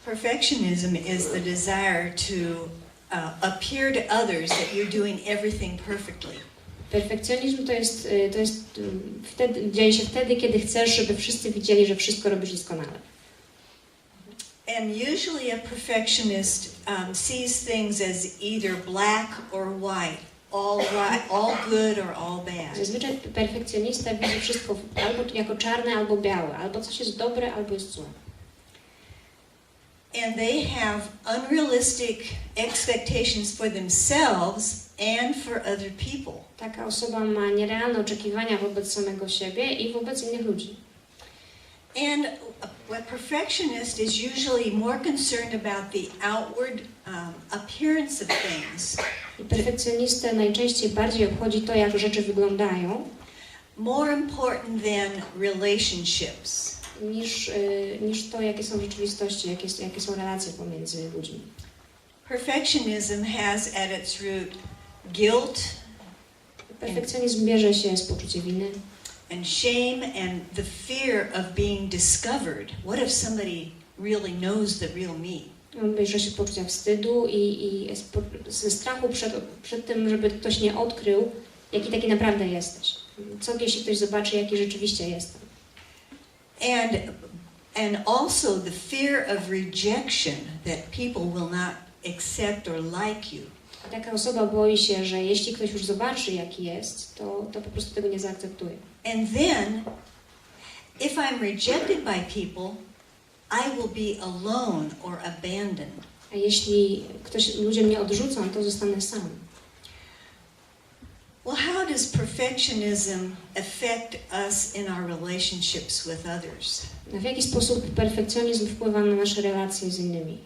Perfectionism is the desire to appear to others that you're doing everything perfectly. Perfekcjonizm dzieje się wtedy, kiedy chcesz, żeby wszyscy widzieli, że wszystko robisz doskonale. And usually a perfectionist sees things as either black or white, all right, all good or all bad. Zazwyczaj perfekcjonista widzi wszystko albo jako czarne, albo białe, albo coś jest dobre, albo jest złe. And they have unrealistic expectations for themselves and for other people. Taka osoba ma nierealne oczekiwania wobec samego siebie i wobec innych ludzi. And a perfectionist is usually more concerned about the outward appearance of things. I perfekcjonistę najczęściej bardziej obchodzi to, jak rzeczy wyglądają, more important than relationships. Niż to, jakie są w rzeczywistości, jakie są relacje pomiędzy ludźmi. Perfectionism has at its root guilt. Perfekcjonizm bierze się z poczucia winy. And shame and the fear of being discovered. What if somebody really knows the real me? Bierze się poczucia wstydu i ze strachu przed tym, żeby ktoś nie odkrył, jaki taki naprawdę jesteś. Co jeśli ktoś zobaczy, jaki rzeczywiście jestem. And also the fear of rejection, that people will not accept or like you. Taka osoba boi się, że jeśli ktoś już zobaczy, jaki jest, to po prostu tego nie zaakceptuje. And then, if I'm rejected by people, I will be alone or abandoned. A jeśli ludzie mnie odrzucą, to zostanę sam. Well, how does perfectionism affect us in our relationships with others? W jaki sposób perfekcjonizm wpływa na nasze relacje z innymi?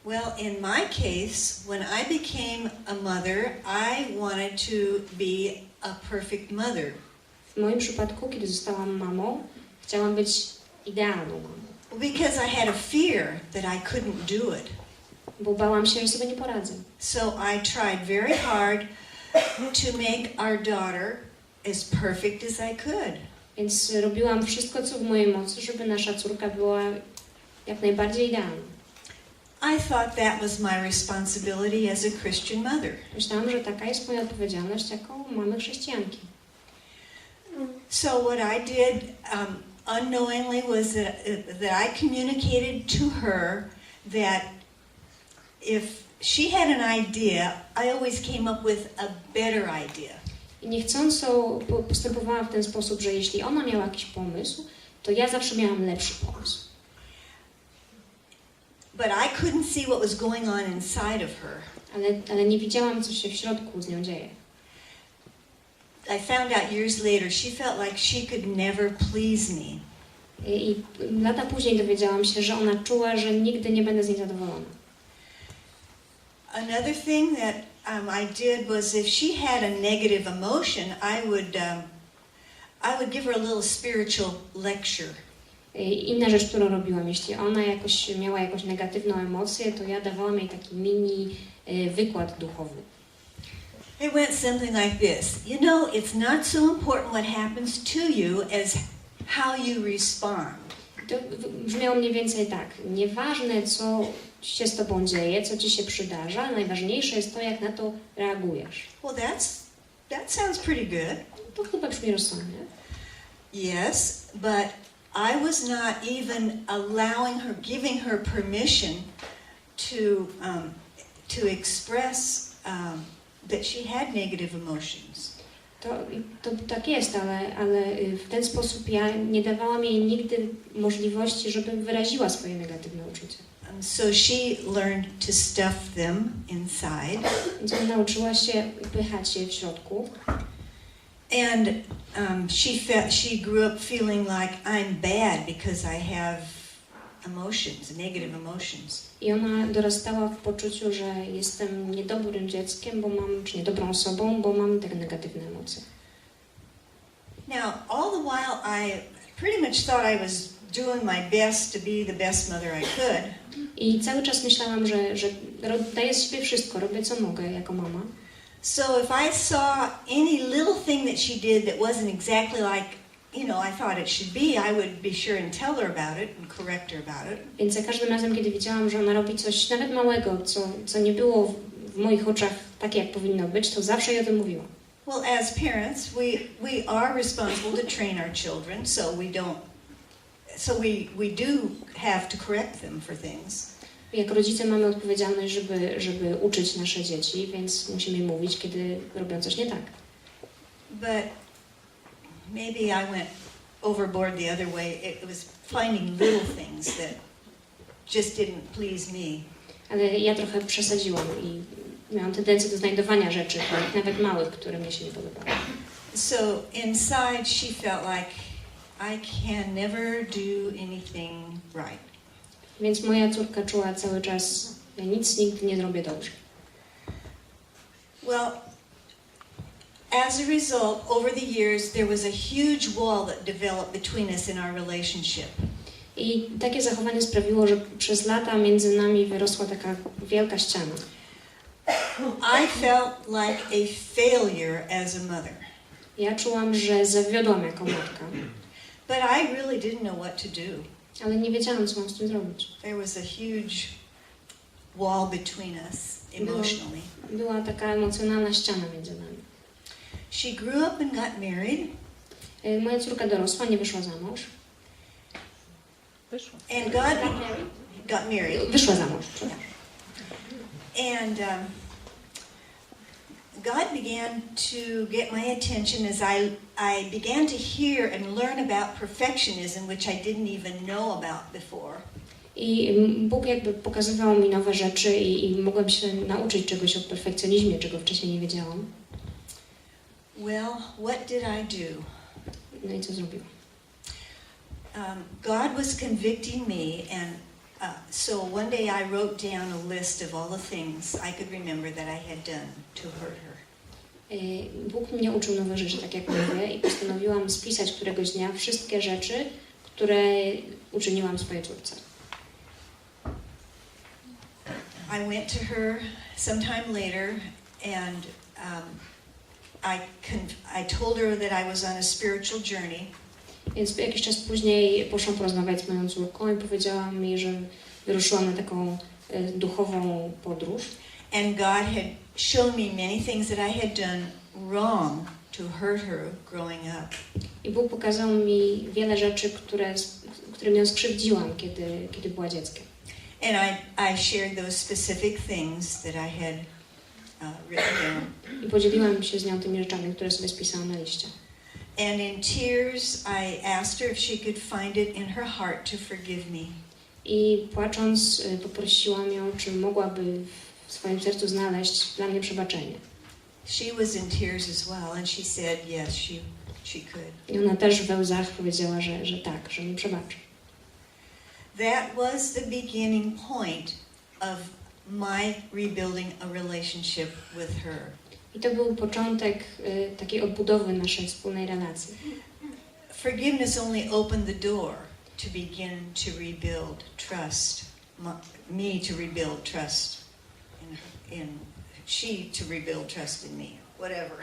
Well, in my case, when I became a mother, I wanted to be a perfect mother. W moim przypadku, kiedy zostałam mamą, chciałam być idealną mamą. Because I had a fear that I couldn't do it. Bo bałam się, że sobie nie poradzę. So I tried very hard to make our daughter as perfect as I could. Więc robiłam wszystko, co w mojej mocy, żeby nasza córka była jak najbardziej idealna. I thought that was my responsibility as a Christian mother. Myślałam, że taka jest moja odpowiedzialność jako mamy chrześcijanki. So what I did unknowingly was that I communicated to her that if she had an idea, I always came up with a better idea. I niechcąco postępowałam w ten sposób, że jeśli ona miała jakiś pomysł, to ja zawsze miałam lepszy pomysł. But I couldn't see what was going on inside of her. Ale nie widziałam, co się w środku z nią dzieje. I found out years later she felt like she could never please me. I lata później dowiedziałam się, że ona czuła, że nigdy nie będę z niej zadowolona. Another thing that I did was if she had a negative emotion, I would give her a little spiritual lecture. Inna rzecz, którą robiłam, jeśli ona miała jakąś negatywną emocję, to ja dawałam jej taki mini wykład duchowy. It went something like this. You know, it's not so important what happens to you as how you respond. To brzmiało mniej więcej tak. Nieważne, co się z tobą dzieje, co ci się przydarza, najważniejsze jest to, jak na to reagujesz. Well, that sounds pretty good. To chyba brzmi rozsądnie. Yes, but I was not even giving her permission to express that she had negative emotions. To tak jest, ale w ten sposób ja nie dawałam jej nigdy możliwości, żeby wyraziła swoje negatywne uczucia. So she learned to stuff them inside. Więc ona nauczyła się upychać je w środku. And she grew up feeling like I'm bad because I have emotions, negative emotions. I ona dorastała w poczuciu, że jestem niedobrym dzieckiem, czy niedobrą osobą, bo mam te negatywne emocje. Now, all the while I pretty much thought I was doing my best to be the best mother I could. I cały czas myślałam, że daję z siebie wszystko, robię co mogę jako mama. So if I saw any little thing that she did that wasn't exactly like you know, I thought it should be, I would be sure and tell her about it and correct her about it. Więc za każdym razem, kiedy widziałam, że ona robi coś nawet małego, co nie było w moich oczach takie, jak powinno być, to zawsze jej o tym mówiłam. Well, as parents, we are responsible to train our children, so we do have to correct them for things. Jak rodzice mamy odpowiedzialność, żeby uczyć nasze dzieci, więc musimy im mówić, kiedy robią coś nie tak. But maybe I went overboard the other way. It was finding little things that just didn't please me. Ale ja trochę przesadziłam i miałam tendencję do znajdowania rzeczy, nawet małych, które mnie się nie podobały. So inside she felt like I can never do anything right. Więc moja córka czuła cały czas, ja nic nigdy nie zrobię dobrze. Well, as a result, over the years, there was a huge wall that developed between us in our relationship. I takie zachowanie sprawiło, że przez lata między nami wyrosła taka wielka ściana. I felt like a failure as a mother. Ja czułam, że zawiodłam jako matka, But I really didn't know what to do. ale nie wiedziałam, co mam z tym zrobić. There was a huge wall between us emotionally. Była taka emocjonalna ściana między nami. She grew up and got married. Moja córka dorosła, nie wyszła za mąż. And got married. Wyszła za mąż. And God began to get my attention as I began to hear and learn about perfectionism, which I didn't even know about before. I Bóg jakby pokazywał mi nowe rzeczy i mogłam się nauczyć czegoś o perfekcjonizmie, czego wcześniej nie wiedziałam. Well, what did I do? No i co zrobiłam? God was convicting me, and so one day I wrote down a list of all the things I could remember that I had done to hurt her. Bóg mnie uczył nowe rzeczy, tak jak mówię, i postanowiłam spisać któregoś dnia wszystkie rzeczy, które uczyniłam swojej córce. I went to her sometime later, and I told her that I was on a spiritual journey. Więc jakiś czas później poszłam porozmawiać z moją córką i powiedziałam mi, że wyruszyłam na taką duchową podróż. And God had shown me many things that I had done wrong to hurt her growing up. I Bóg pokazał mi wiele rzeczy, którym ją skrzywdziłam, kiedy była dzieckiem. And I shared those specific things that I had written down. I podzieliłam się z nią tymi rzeczami, które sobie spisałam na liście. And in tears, I asked her if she could find it in her heart to forgive me. I płacząc poprosiłam ją, czy mogłaby w swoim sercu znaleźć dla mnie przebaczenie. She was in tears as well, and she said yes, she could. I ona też we łzach powiedziała, że tak, że mi przebaczy. That was the beginning point of my rebuilding a relationship with her. I to był początek takiej odbudowy naszej wspólnej relacji. Forgiveness only opened the door to begin to rebuild trust, me to rebuild trust she to rebuild trust in me, whatever.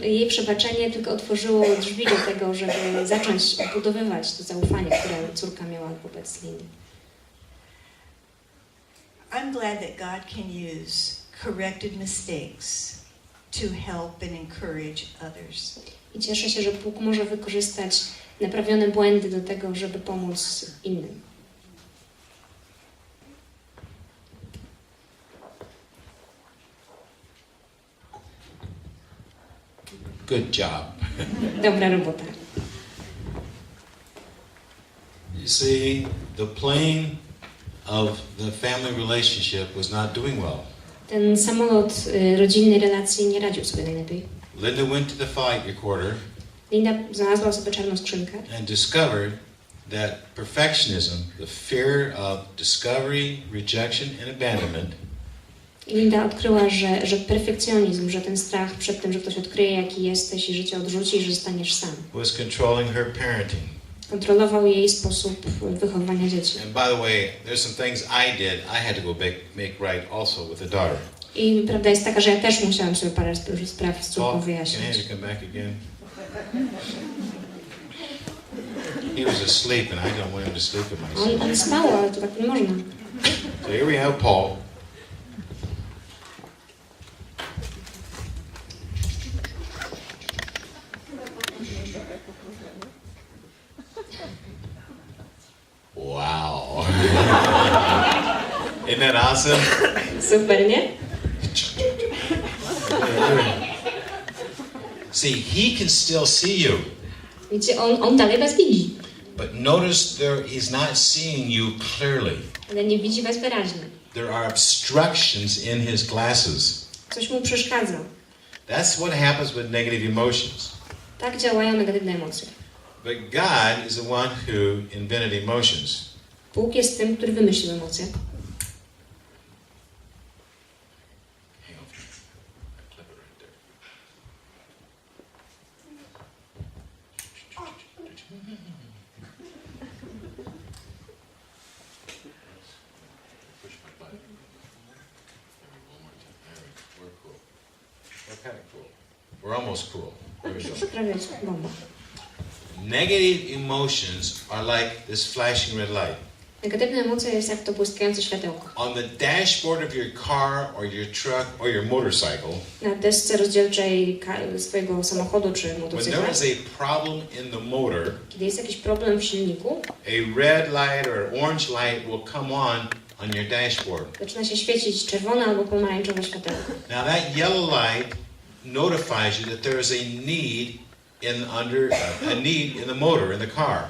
Jej przebaczenie tylko otworzyło drzwi do tego, żeby zacząć budowywać to zaufanie, które córka miała wobec Lindy. I'm glad that God can use corrected mistakes to help and encourage others. I cieszę się, że Bóg może wykorzystać naprawione błędy do tego, żeby pomóc innym. Good job. Dobra robota. You see, the plane of the family relationship was not doing well. Ten samolot rodzinnej relacji nie radził sobie najlepiej. Linda went to the flight recorder Linda znalazła sobie czarną skrzynkę and discovered that perfectionism, the fear of discovery, rejection and abandonment, i Linda odkryła, że perfekcjonizm, że ten strach przed tym, że ktoś odkryje, jaki jesteś i że cię odrzuci, że zostaniesz sam, was controlling her parenting. kontrolował jej sposób wychowywania dzieci. And by the way, there's some things I did. I had to go make right also with the daughter. I prawda jest taka, że ja też musiałam sobie parę spraw z córką Paul, can I wyjaśnić. have you come back again? He was asleep, and I don't want him to sleep in my seat. On spał, ale to tak nie można. So here we have Paul. Wow. Isn't that awesome? Super, nie? See, he can still see you. Widzicie, on dalej was widzi, But notice he's not seeing you clearly. ale nie widzi was wyraźnie. There are obstructions in his glasses. Coś mu przeszkadza. That's what happens with negative emotions. Tak działają negatywne emocje. But God is the one who invented emotions. Bóg jest tym, który wymyślił emocje. We're almost cool. There we go. Prawie jest bomba. Negative emotions are like this flashing red light. Negatywne emocje jest jak to błyskające światełko. On the dashboard of your car or your truck or your motorcycle, Na desce rozdzielczej swojego samochodu czy when motocykla, there is a problem in the motor, kiedy jest jakiś problem w silniku, a red light or an orange light will come on your dashboard. zaczyna się świecić czerwone albo pomarańczowe światełko. Now that yellow light notifies you that there is a need in the motor, in the car.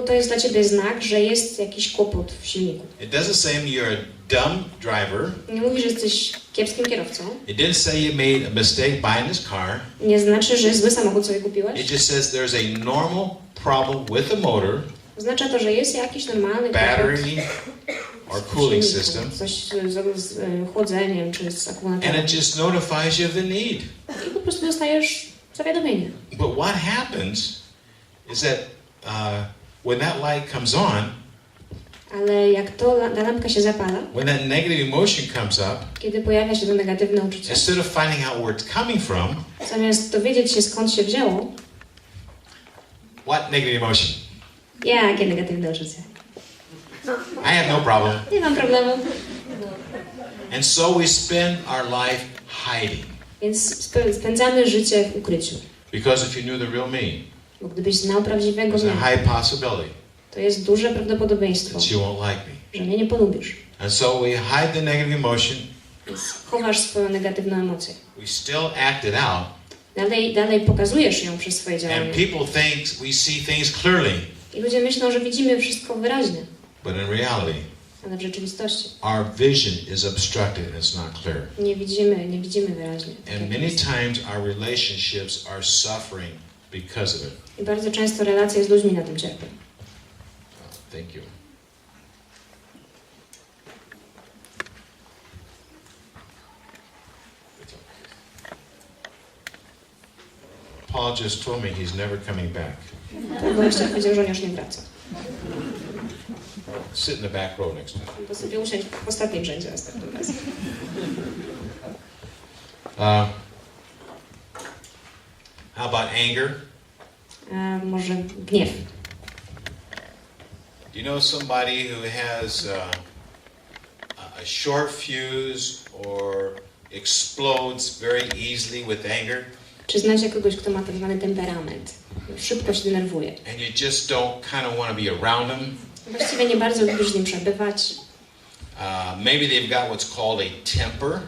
To jest dla ciebie znak, że jest jakiś kłopot w silniku. It doesn't say you're a dumb driver. Nie mówi, że jesteś kiepskim kierowcą. It didn't say you made a mistake buying this car. Nie znaczy, że zły samochód sobie kupiłeś. It just says there's a normal problem with the motor, Oznacza to, że jest jakiś normalny battery, kłopot or w cooling silniku. system, Coś z chłodzeniem czy z akumulatorem. and it just notifies you of the need. I po prostu dostajesz zawiadomienie. But what happens is that when that light comes on, Ale jak ta lampka się zapala, when that negative emotion comes up, kiedy pojawia się to negatywne uczucie, instead of finding out where it's coming from, zamiast dowiedzieć się skąd się wzięło, what negative emotion? jakie negatywne uczucie? I have no problem. Nie mam problemu. And so we spend our life hiding. Więc spędzamy życie w ukryciu. Because if you knew the real me, Bo gdybyś znał prawdziwego there's a mnie, high possibility to jest duże prawdopodobieństwo, that you won't like me. że mnie nie polubisz. And so we hide the negative emotion. Więc chowasz swoją negatywną emocję. We still act it out. Dalej pokazujesz ją przez swoje And działania. people think we see things clearly. I ludzie myślą, że widzimy wszystko wyraźnie. But in reality, Ale w rzeczywistości our vision is obstructed and it's not clear. nie widzimy wyraźnie. And many times our relationships are suffering because of it. I bardzo często relacje z ludźmi na tym cierpią. Thank you. Paul just told me he's never coming back. Wolność powiedział, że on już nie wraca. Sit in the back row next time. To sobie usiąść w ostatnim rzędzie następnym razem. How about anger? A może gniew. Do you know somebody who has a short fuse or explodes very easily with anger? Czy znacie kogoś, kto ma tak zwany temperament? Szybko się denerwuje. And you just don't kind of want to be around them? Właściwie nie bardzo lubisz z nim przebywać. Maybe they've got what's called a temper.